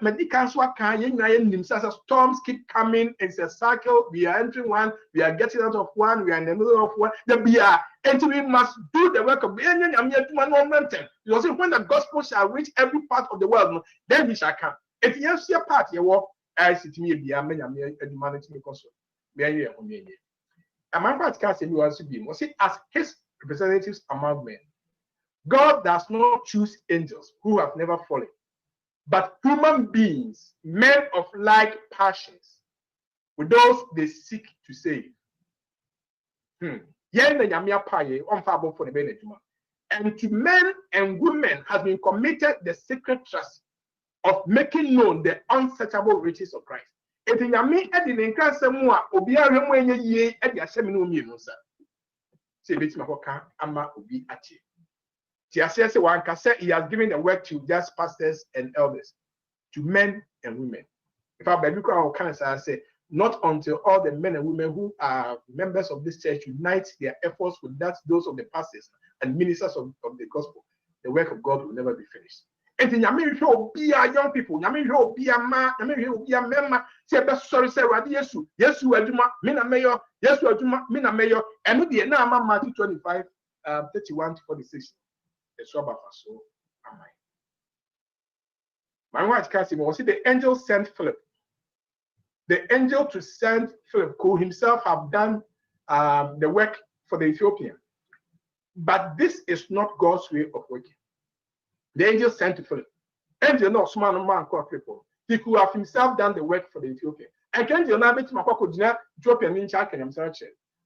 medical storms keep coming. It's a cycle. We are entering one, we are getting out of one, we are in the middle of one. And we must do the work of the you see, when the gospel shall reach every part of the world, then we shall come. If you see a part, you walk as it may be a man and management console. And my practical say was to be was it as his representatives among men. God does not choose angels who have never fallen, but human beings, men of like passions, with those they seek to save. And to men and women has been committed the sacred trust of making known the unsearchable riches of Christ. If you mean at the Nkransamua, Obia Remwe ye at the Assemino Musa. Say bit Mahoka, Ama Obi Achi. Tiasiasi Wanka said he has given the work to just pastors and elders, to men and women. If I baby can say, not until all the men and women who are members of this church unite their efforts with that those of the pastors and ministers of the gospel, the work of God will never be finished. And in Yami be a young people, Yami be a man, Yami be a member, say best sorry, say Yesu, Yesu Aduma, Mina Mayor, Yesu Aduma, Mina Mayor, and with the Nama Matthew 25, 31 to 46. The Sabbath so am I. My wife Cassie was the angel sent Philip. The angel to send Philip, who himself have done the work for the Ethiopian. But this is not God's way of working. The angel sent to Philip. Angel no small man called people. He could have himself done the work for the Ethiopian. And angel now make my Ethiopian in charge and I'm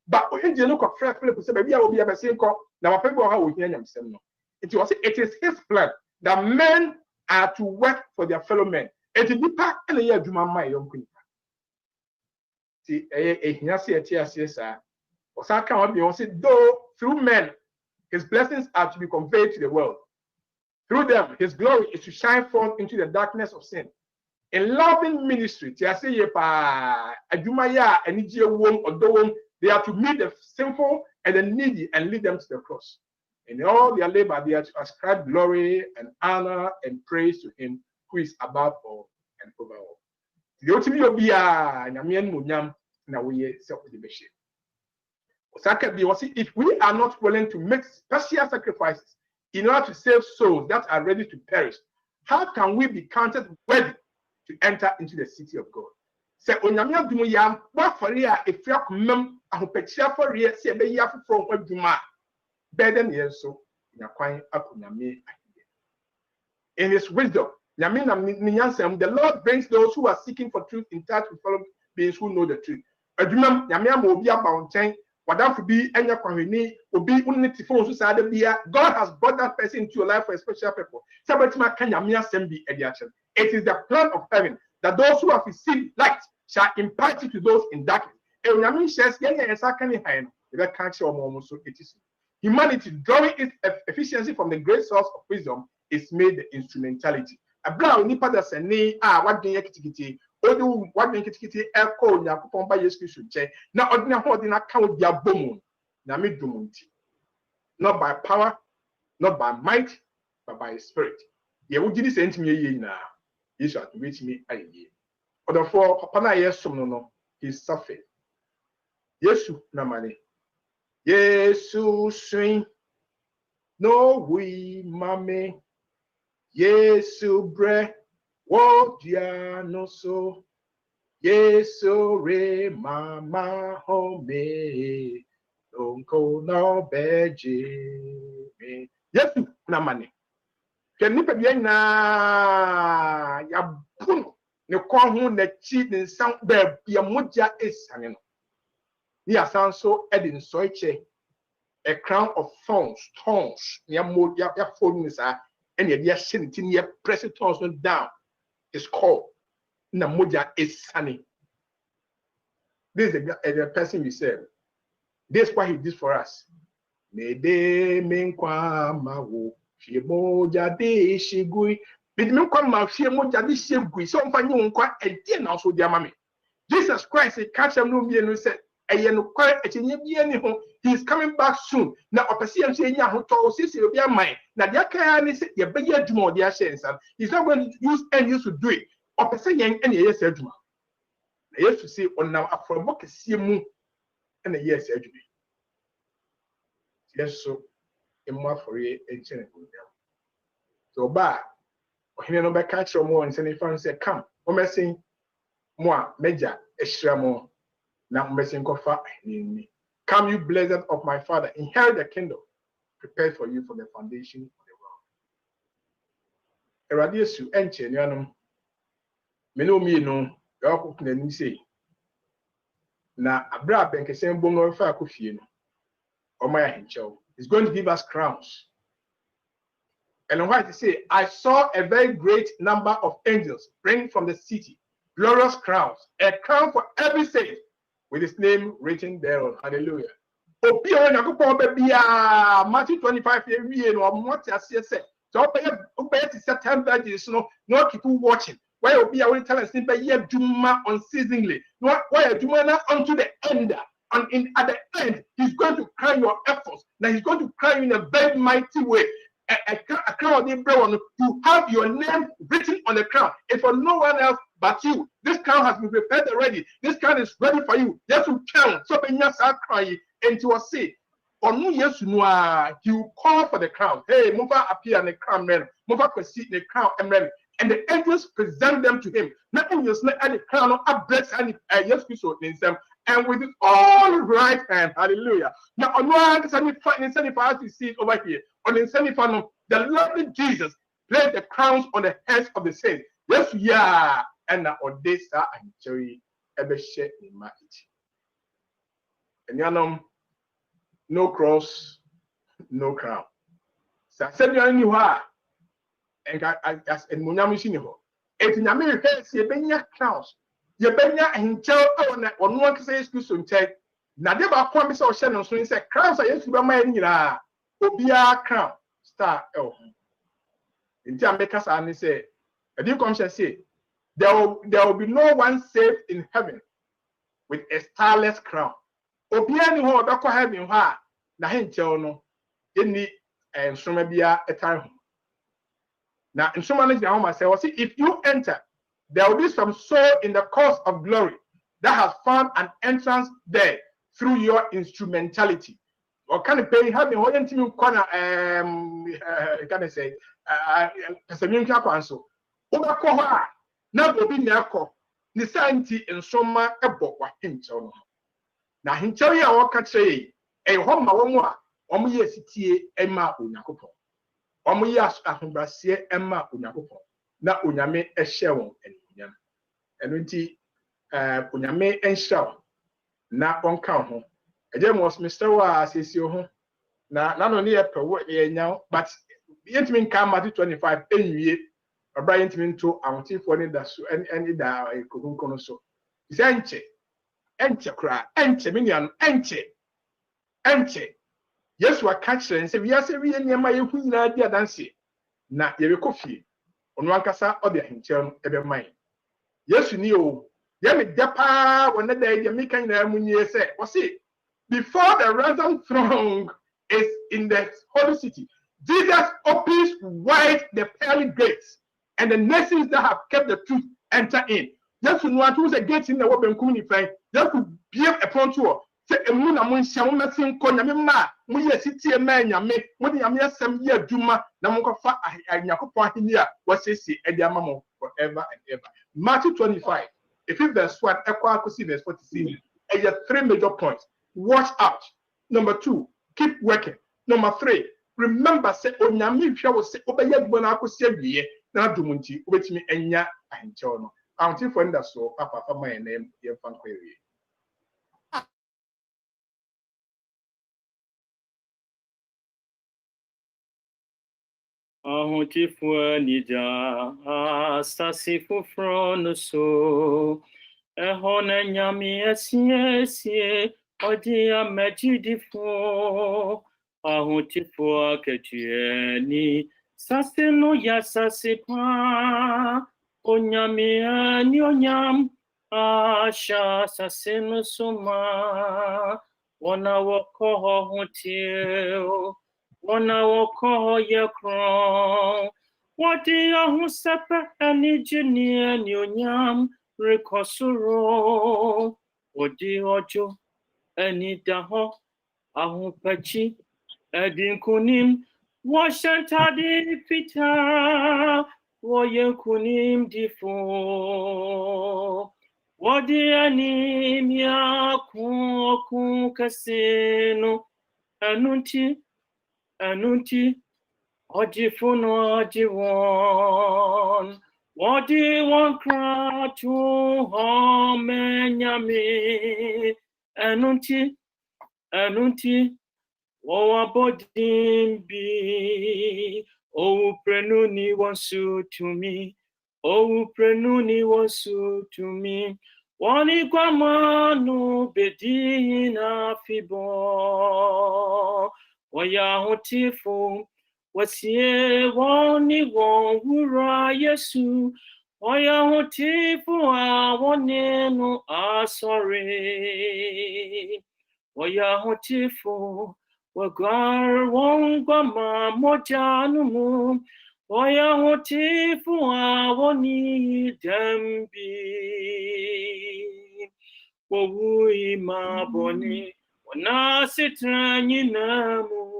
but angel no could Philip say, maybe I will be a same call. Now people how we hear him say no. It is his plan that men are to work for their fellow men. It is the part and the year Juma my young queen. See, though through men his blessings are to be conveyed to the world. Through them, his glory is to shine forth into the darkness of sin. In loving ministry, they are to meet the sinful and the needy and lead them to the cross. In all their labor, they are to ascribe glory and honor and praise to him who is above all and over all. If we are not willing to make special sacrifices in order to save souls that are ready to perish, how can we be counted worthy to enter into the city of God? Say onyamia dumu ya wafari a efia kumem ahopechia for ye se be ya from adwuma burden ye so nyakwan akunyame ahide. In his wisdom, the Lord brings those who are seeking for truth in touch with fellow beings who know the truth. Adwuma nyame am obi aba to be any God has brought that person into your life for a special purpose. It is the plan of heaven that those who have received light shall impart it to those in darkness. Humanity, drawing its efficiency from the great source of wisdom, is made the instrumentality. A brown nipa that's a knee, what do you what make it echo Yakupon by Yesu? Now, ordinary account their bone, Namidumunti. Not by power, not by might, but by spirit. Ye would this send me now. Ye shall reach me a year. Or therefore, Papa, yes, no, he suffered. Yesu, Namani. Yesu, swing. No, we, mammy. Yesu, bre. Wo dia no so Yesu re mama home onko no beji me Yesu na mane ke nipa bia na ya bunu ne kwa hu na chi ne nsan ba bia moja esane no ni asan so edin so eche a crown of thorns ya mo ya phone ni sa ene ya hye tin ya press thorns down. Is called Namoja is sunny. This is the person we serve. This is what he did for us. Mede menkwa mawo fiemoja de shigui. Mede menkwa ma fiemoja de shigui. So mfanyi unkwa edi na so dia mame. Jesus Christ he catch him no be no said eye no kwa echenye bia ni ho. He is coming back soon. Na opesi am say nya ho to sisi obi amai. Na dia kan ni say ye be ye adwuma dia share nsan. He's not going to use any use to do it. Opesi yen ene ye say adwuma. Na yes to say onam afrobo kese mu ene ye say adwuma. Yes so emu afori enchene go dia. So ba ohine no be catch mo on say fan say come. O me say Moi, meja, eshramo, na mbesinkofa ni. Come, you blessed of my Father, inherit the kingdom prepared for you from the foundation of the world. Eradi Yesu enche nuanom. Meno mi no, yako kunanim sei. Na abra benkese mbongo fa akofie no. Omaya hincho. He's going to give us crowns. And why to say, I saw a very great number of angels bring from the city glorious crowns, a crown for every saint with his name written thereon. Hallelujah. Matthew 25, so to 10 virgins, no people watching. Why will be able to tell us Juma unceasingly? Why Juma unto the end? And at the end, he's going to crown your efforts. Now he's going to crown you in a very mighty way. A crown, you have your name written on the crown. If for no one else but you, this crown has been prepared already. This crown is ready for you. Yes, you can. So when you start crying, and to say, or no, yes, you know, you call for the crown. Hey, move appear in the crown, man. Move up, proceed in the crown, and the angels present them to him. Nothing is not at the crown of bless and yes, we saw them. And with his own right hand, hallelujah. Now, on one side, for us to see it over here. On the semi final, the lovely Jesus placed the crowns on the heads of the saints. Yes, yeah, and Odessa and Cherry ever share in my and no cross, no crown. So I said, you knew her, and as in Munamishino. If in America, you benya crowns, you benya and tell on one says to some take. Now, they were promised or shannon, so he said, crowns are used to be my Obia crown star L. In Jamaica, and say, a new conscience say, there will be no one saved in heaven with a starless crown. Obia ni ho obeko heaven ha na henche no eni ensoma bia etan ho. Na ensoma no dia ho say, if you enter, there will be some soul in the course of glory that has found an entrance there through your instrumentality. Or can it pay having what intimate corner can I say Casamunca Council? Obakoha, now will be Nako, Nisanti and Soma Ebo wa Hinton. Now Hintoria or Catray, a home Mawamwa, Omuya City, Emma Unacopo. Omuyas Ahumbrasia, Emma Unacopo. Now Uname a shell and Unyam. And Winty Uname and shell. Now on count home. Again was Mr. Was is your not only a per word now, but the intimate come at 25 years. A Brian to our chief one in that and that a Kuhun so. It's ente cry, ente minion, ente. Yes, we are catching and say, we are saying, near my queen idea dance. Na ye coffee on one cassa or the hinchon ever mine. Yes, you knew. Yemi depa when the day you make an say, what's it? Before the ransom throne is in the holy city, Jesus opens wide the pearly gates, and the nations that have kept the truth enter in. Just to know who's a gate in the open community, just to be upon tour. Say a moon among Shaman Konya, we city a man, Yame, when Yamia some year Juma, Namoka Yakopa India, was say Ediamamo forever and ever. Matthew 25, if you verse 1, Equacosi verse 46, and there are 3 major points. Watch out. Number 2, keep working. Number 3, remember, say, Onyami, if you will say, Obey when I could say, ye, now do Munti, which me enya and Jono. Until for that, so, Papa, for my name, your fan query. Ahotifua nija asasifu frono so ehona nyami esie odia mejidifo ahotifua ketieni sasino ya sasipa onyami ani onyam asha sasino suma wana wako hotil Wana woko ye kron, wadi ahu sepe eni jini eni onyam rekosuro, wadi ojo eni daho ahu pechi edin kunim, washantadi pita, woye kunim difo, Wadi anemia ku kasino anunti ojifuno ojiwon wadi won kra to homenyame anunti wabodimbi o prenuni wansu to me o prenuni wansu to me wani kwamanu bedina fibo Oyahotifo wasie woni won wura Yesu Oyahotifo awonenu asore Oyahotifo wagar wongwama mojanumu Oyahotifo awoni dembi Owu imaboni Ona sitranyi namu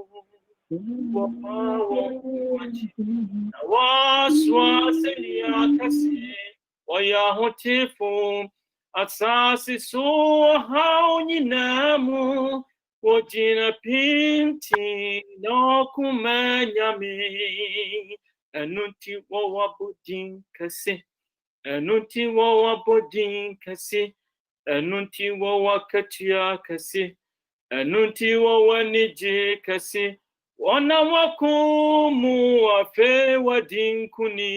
Waswa senia kasi Oyahotifo Asasi so hauni namu Wojina pinti no kumanyame Enunti wawabodin kasi Enunti wawabodin kasi Enunti wawakatia kasi Enunti wawanije kasi Wana wakumu afe wadinkuni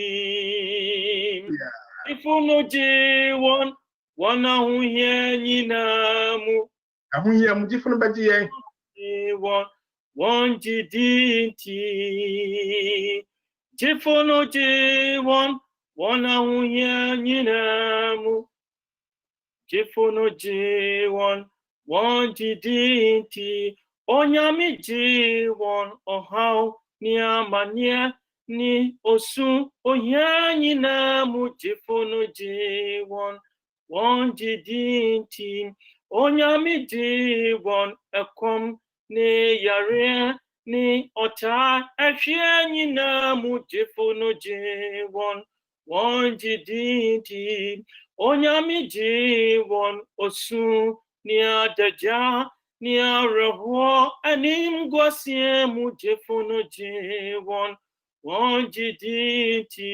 Ifuno jiwon wana huye nyinamu Ahuye mujifuno bajiye Jiwon wanjidinti Jifuno jiwon wana huye nyinamu Jifuno jiwon wanjidinti Onyami jiwon ohaw ni amania ni osu oyanyi na mujifuno jiwon wanjidinti Onyami jiwon ekom ni yare ni ota ehyenyi na mujifuno jiwon wanjidinti Onyami jiwon osu ni adaja ni arahwo anim gwasie mujifuno jiwon wanjidinti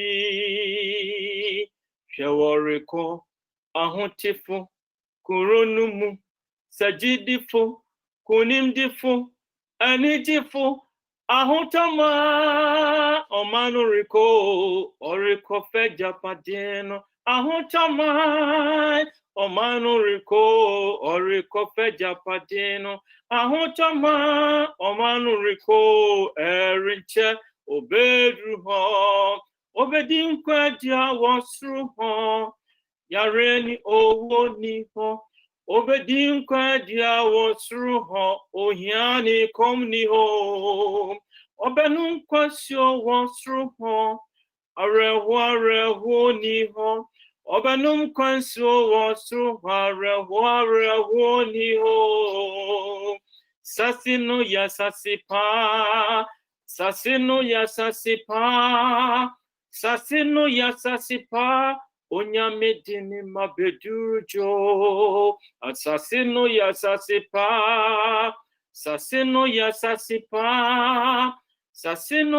Shawariko ahuntifo kuronumu sajidifo kunimdifo anijifo ahuntama omanuriko oriko fejapadeno ahuntama Omanuriko oriko fejapadeno ahutama omanuriko erinche obedruho obedinkwadia wasruho yareni owo niho obedinkwadia wasruho ohiani komniho obenunkwasio wasruho areho niho Obanum kwanso wasu hare ni ho Sasino ya sasipa Onyamedini mabedujo Sasino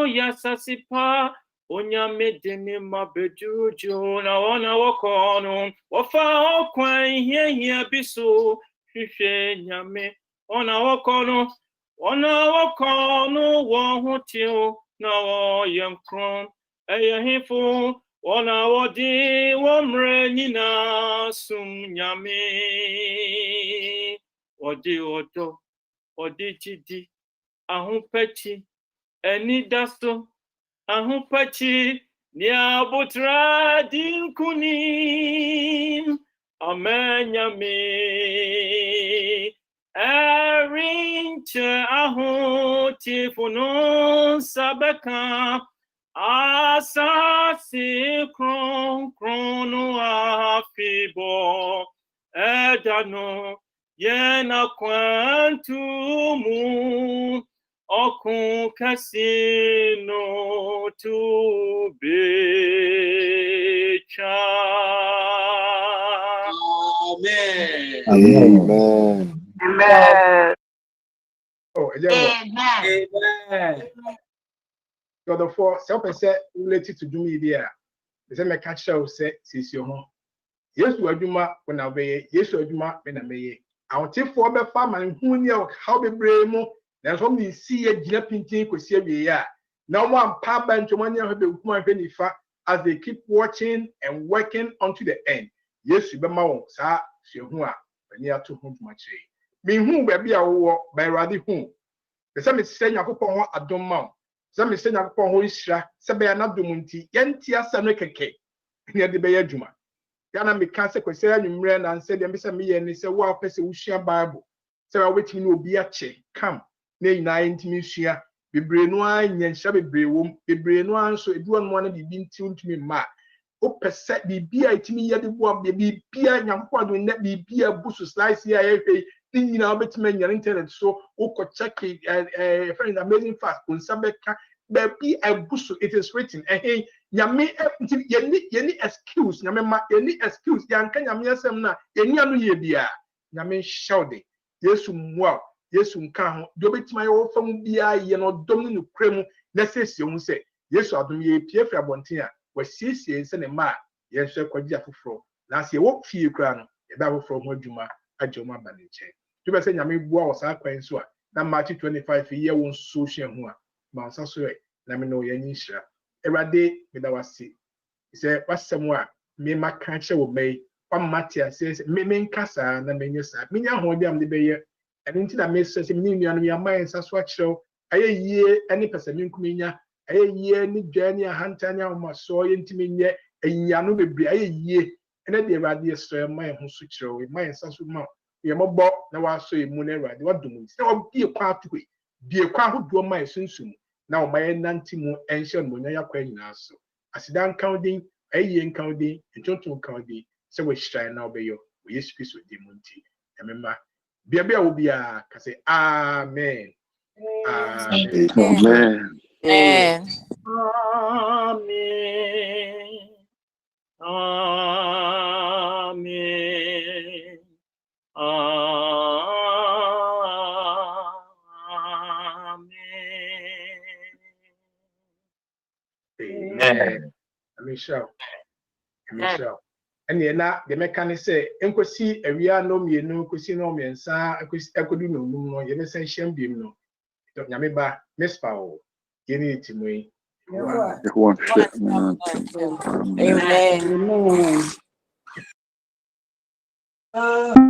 ya sasipa Onyamedini mabedujo na wana wakono wafa okwan hia biso hwehwe nyame ona wakono wohotio na woyemkron eyehifo ona wodi womre nyina sum nyame odi odo odi jidi ahunpechi enidaso Ahupachi ni abutra dinkunim amenyame erinche ahutifuno sabeka asasi krono afibo edano yena kwantumu Okun kasino to becha. Amen. Amen. Oh, amen. So therefore, self-percent related to do media. The same catch show say, "Sis your home." Yes, we adwuma when obey. Yes, we adwuma when obey. I want to for be farm and who know how be brave mo. There's something see a gina pinting ko see we ya. Now one pa banjo money have be kuma benifa as they keep watching and working unto the end. Yes, we be ma sa she hu a when you to hu much. Me hu baby a wo by radi hu. The same is saying yakopon ho adom ma. Some is saying yakopon ho isra se be na dom nti yenti asa no keke. Ne de be adwuma. Ghana me cancer kwese anwumre na nse de mbese me ye ni se wo apese wo hua bible se wa wetimi no obi ache kam na nyina ntimi hua bebre no anya nhya bebre wom bebre no anso eduo no na bibi nti ntimi ma o pese bibi a itimi ye de bo bibi a nyankwa do na bibi a busu slice ya ye hwe ni nyina obetimi nya internet so o ko check friend amazing fast on sabeka baby a busu it is written hey nyame yeni excuse nyame ma yeni excuse yanka nyame asem na yeni anu ye bia nyame shoude yesu mwa yesu nka ho de obetima ye wo fam bia ye no dom no kremu na sese hu se yesu adom ye pie fra bonten a wasiesie nse ne ma ye hwe kwaji afoforo na se wo fie kra no ye ba afoforo ho adwuma agye ba ne che to be se nyame bua wo sa kwan so a na Matthew 25 ye won so hwe ho a ma nsa so e na me no ye nyishira Erade medawasi. He said, "What's somewhere? Me ma can't wo may. One Matia says, me nkasa na menye sa. Me nya ho am de beye. And into that me says, me nua no my mind as what show. Aye ye any person nkuminya. Aye ye ni dwane ahanta nya ho so ye ntimi nye enya no bebre aye ye. Ene de erade so my ho so kiro. My saso ma. Ye mobo na wa so emu na erade wa dum. Se obi kwa atwe. Die kwa hodo my sunsum. Now my nanti ancient munya kwa nyina so asidan counting ayen counting entonton counting se we shine now be yo we yesu kristo de munti emema bia bia wo bia ka say amen amen Amen. Amen. Amen. Michelle. And na the mechanic say enkwesi awia no mienu kwesi no miensa akodu no num no ye ne san hyam biem no to nyame ba miss paul ye ne timoi Amen.